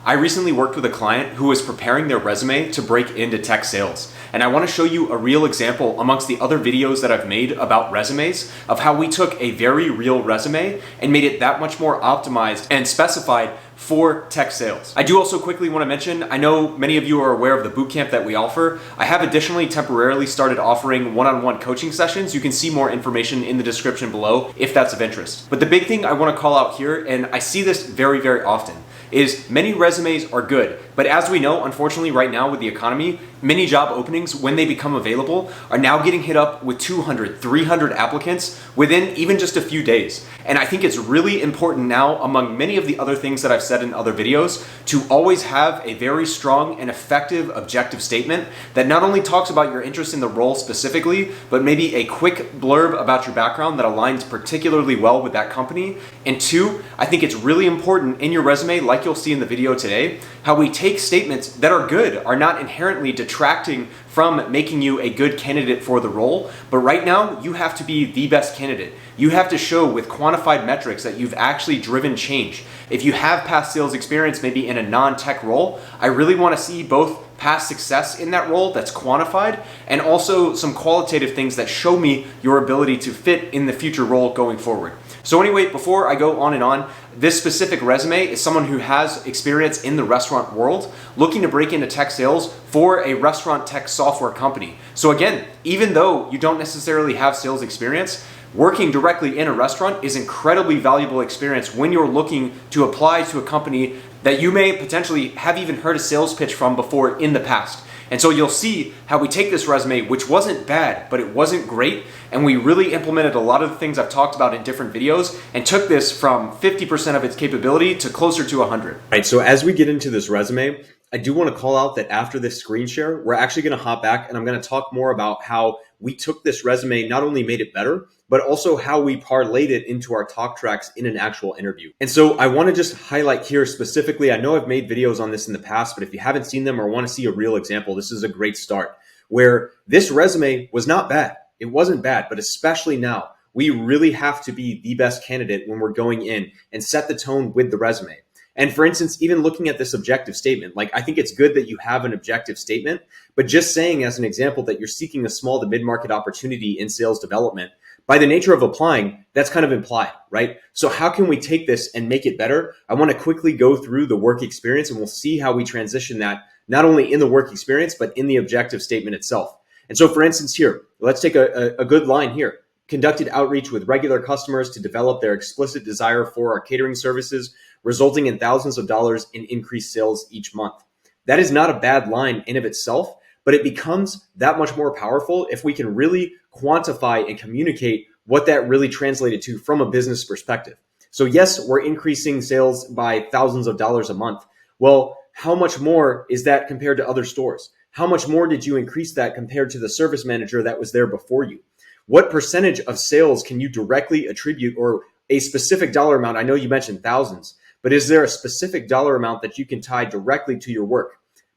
I recently worked with a client who was preparing their resume to break into tech sales. And I want to show you a real example amongst the other videos that I've made about resumes of how we took a very real resume and made it that much more optimized and specified for tech sales. I do also quickly want to mention, I know many of you are aware of the bootcamp that we offer. I have additionally temporarily started offering one-on-one coaching sessions. You can see more information in the description below if that's of interest. But the big thing I want to call out here, and I see this very, very often, is many resumes are good, but as we know, unfortunately right now with the economy, many job openings, when they become available, are now getting hit up with 200, 300 applicants within even just a few days. And I think it's really important now, among many of the other things that I've said in other videos, to always have a very strong and effective objective statement that not only talks about your interest in the role specifically, but maybe a quick blurb about your background that aligns particularly well with that company. And two, I think it's really important in your resume, like you'll see in the video today, how we take statements that are good, are not inherently detracting from making you a good candidate for the role, but right now you have to be the best candidate. You have to show with quantified metrics that you've actually driven change. If you have past sales experience, maybe in a non-tech role, I really want to see both past success in that role that's quantified and also some qualitative things that show me your ability to fit in the future role going forward. So anyway, before I go on and on, this specific resume is someone who has experience in the restaurant world looking to break into tech sales for a restaurant tech software company. So again, even though you don't necessarily have sales experience, working directly in a restaurant is incredibly valuable experience when you're looking to apply to a company that you may potentially have even heard a sales pitch from before in the past. And so you'll see how we take this resume, which wasn't bad, but it wasn't great, and we really implemented a lot of the things I've talked about in different videos and took this from 50% of its capability to closer to 100. All right, so as we get into this resume, I do want to call out that after this screen share, we're actually going to hop back and I'm going to talk more about how we took this resume, not only made it better, but also how we parlayed it into our talk tracks in an actual interview. And so I want to just highlight here specifically, I know I've made videos on this in the past, but if you haven't seen them or want to see a real example, this is a great start where this resume was not bad. It wasn't bad, but especially now, we really have to be the best candidate when we're going in and set the tone with the resume. And for instance, even looking at this objective statement, like I think it's good that you have an objective statement, but just saying as an example that you're seeking a small to mid-market opportunity in sales development, by the nature of applying, that's kind of implied, right? So how can we take this and make it better? I want to quickly go through the work experience and we'll see how we transition that not only in the work experience, but in the objective statement itself. And so for instance here, let's take a good line here. Conducted outreach with regular customers to develop their explicit desire for our catering services, resulting in thousands of dollars in increased sales each month. That is not a bad line in of itself, but it becomes that much more powerful if we can really quantify and communicate what that really translated to from a business perspective. So yes, we're increasing sales by thousands of dollars a month. Well, how much more is that compared to other stores? How much more did you increase that compared to the service manager that was there before you? What percentage of sales can you directly attribute or a specific dollar amount? I know you mentioned thousands, but is there a specific dollar amount that you can tie directly to your work?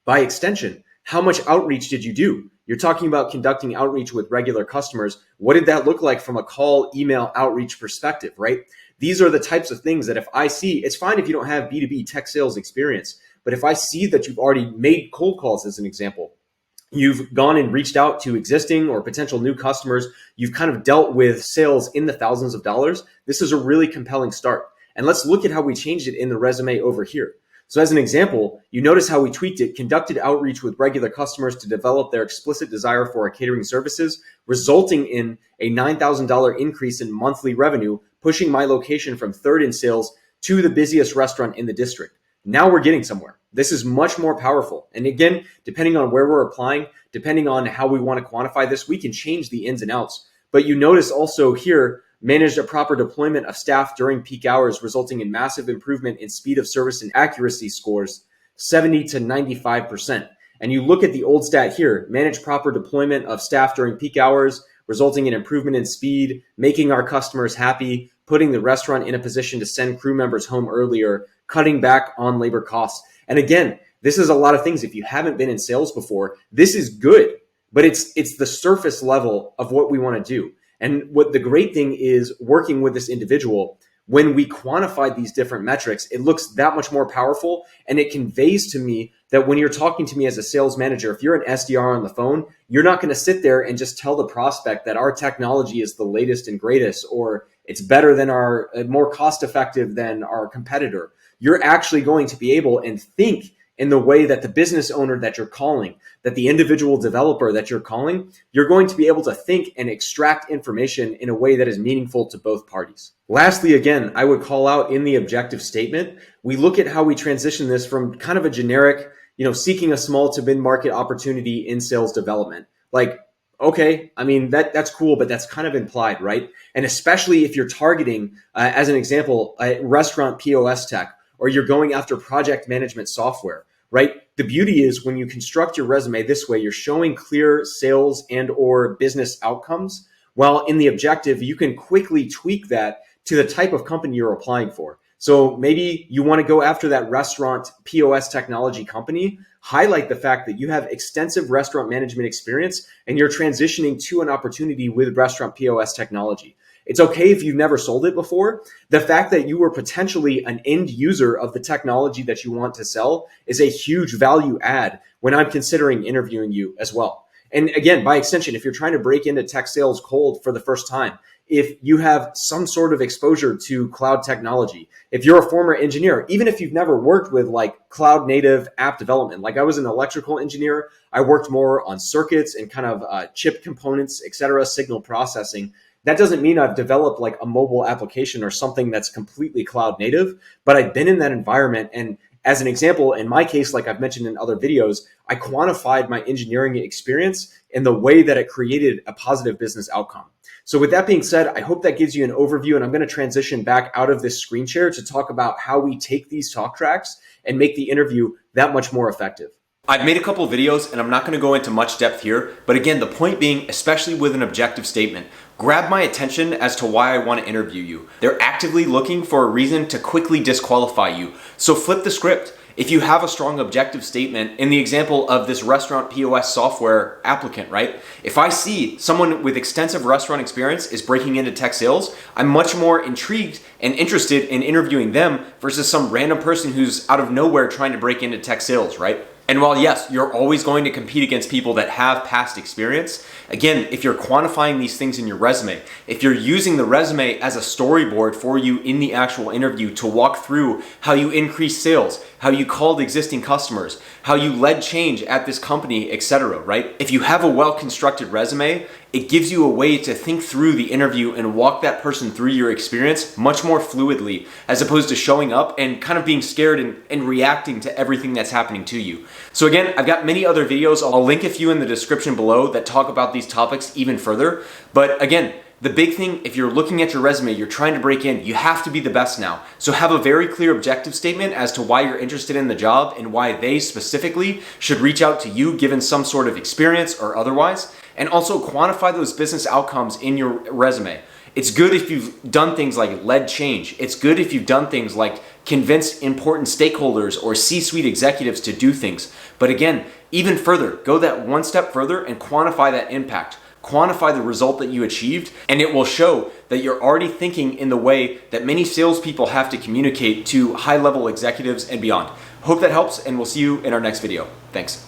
By extension, how much outreach did you do? You're talking about conducting outreach with regular customers. What did that look like from a call, email, outreach perspective, right? These are the types of things that if I see, it's fine if you don't have B2B tech sales experience, but if I see that you've already made cold calls as an example, you've gone and reached out to existing or potential new customers, you've kind of dealt with sales in the thousands of dollars, this is a really compelling start. And let's look at how we changed it in the resume over here. So as an example, you notice how we tweaked it, conducted outreach with regular customers to develop their explicit desire for our catering services, resulting in a $9,000 increase in monthly revenue, pushing my location from third in sales to the busiest restaurant in the district. Now we're getting somewhere. This is much more powerful. And again, depending on where we're applying, depending on how we want to quantify this, we can change the ins and outs. But you notice also here, managed a proper deployment of staff during peak hours, resulting in massive improvement in speed of service and accuracy scores, 70 to 95%. And you look at the old stat here, manage proper deployment of staff during peak hours, resulting in improvement in speed, making our customers happy, putting the restaurant in a position to send crew members home earlier, cutting back on labor costs. And again, this is a lot of things. If you haven't been in sales before, this is good, but it's the surface level of what we want to do. And what the great thing is working with this individual, when we quantify these different metrics, it looks that much more powerful, and it conveys to me that when you're talking to me as a sales manager, if you're an SDR on the phone, you're not going to sit there and just tell the prospect that our technology is the latest and greatest, or it's better than our, more cost effective than our competitor. You're actually going to be able and think in the way that the business owner that you're calling, that the individual developer that you're calling, you're going to be able to think and extract information in a way that is meaningful to both parties. Lastly, again, I would call out in the objective statement, we look at how we transition this from kind of a generic, seeking a small to mid-market opportunity in sales development. Like, okay, I mean, that's cool, but that's kind of implied, right? And especially if you're targeting, as an example, a restaurant POS tech, or you're going after project management software, right? The beauty is when you construct your resume this way, you're showing clear sales and or business outcomes, while in the objective, you can quickly tweak that to the type of company you're applying for. So maybe you want to go after that restaurant POS technology company, highlight the fact that you have extensive restaurant management experience and you're transitioning to an opportunity with restaurant POS technology. It's okay if you've never sold it before. The fact that you were potentially an end user of the technology that you want to sell is a huge value add when I'm considering interviewing you as well. And again, by extension, if you're trying to break into tech sales cold for the first time, if you have some sort of exposure to cloud technology, if you're a former engineer, even if you've never worked with like cloud native app development, like I was an electrical engineer, I worked more on circuits and kind of chip components, et cetera, signal processing. That doesn't mean I've developed like a mobile application or something that's completely cloud native, but I've been in that environment. And as an example, in my case, like I've mentioned in other videos, I quantified my engineering experience in the way that it created a positive business outcome. So with that being said, I hope that gives you an overview, and I'm going to transition back out of this screen share to talk about how we take these talk tracks and make the interview that much more effective. I've made a couple of videos and I'm not going to go into much depth here, but again, the point being, especially with an objective statement, grab my attention as to why I want to interview you. They're actively looking for a reason to quickly disqualify you. So flip the script. If you have a strong objective statement, in the example of this restaurant POS software applicant, right? If I see someone with extensive restaurant experience is breaking into tech sales, I'm much more intrigued and interested in interviewing them versus some random person who's out of nowhere trying to break into tech sales, right? And while yes, you're always going to compete against people that have past experience, again, if you're quantifying these things in your resume, if you're using the resume as a storyboard for you in the actual interview to walk through how you increased sales, how you called existing customers, how you led change at this company, etc., right? If you have a well-constructed resume, it gives you a way to think through the interview and walk that person through your experience much more fluidly, as opposed to showing up and kind of being scared and reacting to everything that's happening to you. So again, I've got many other videos. I'll link a few in the description below that talk about these topics even further. But again, the big thing, if you're looking at your resume, you're trying to break in, you have to be the best now. So have a very clear objective statement as to why you're interested in the job and why they specifically should reach out to you given some sort of experience or otherwise. And also quantify those business outcomes in your resume. It's good if you've done things like led change. It's good if you've done things like convince important stakeholders or C-suite executives to do things. But again, even further, go that one step further and quantify that impact. Quantify the result that you achieved, and it will show that you're already thinking in the way that many salespeople have to communicate to high-level executives and beyond. Hope that helps, and we'll see you in our next video. Thanks.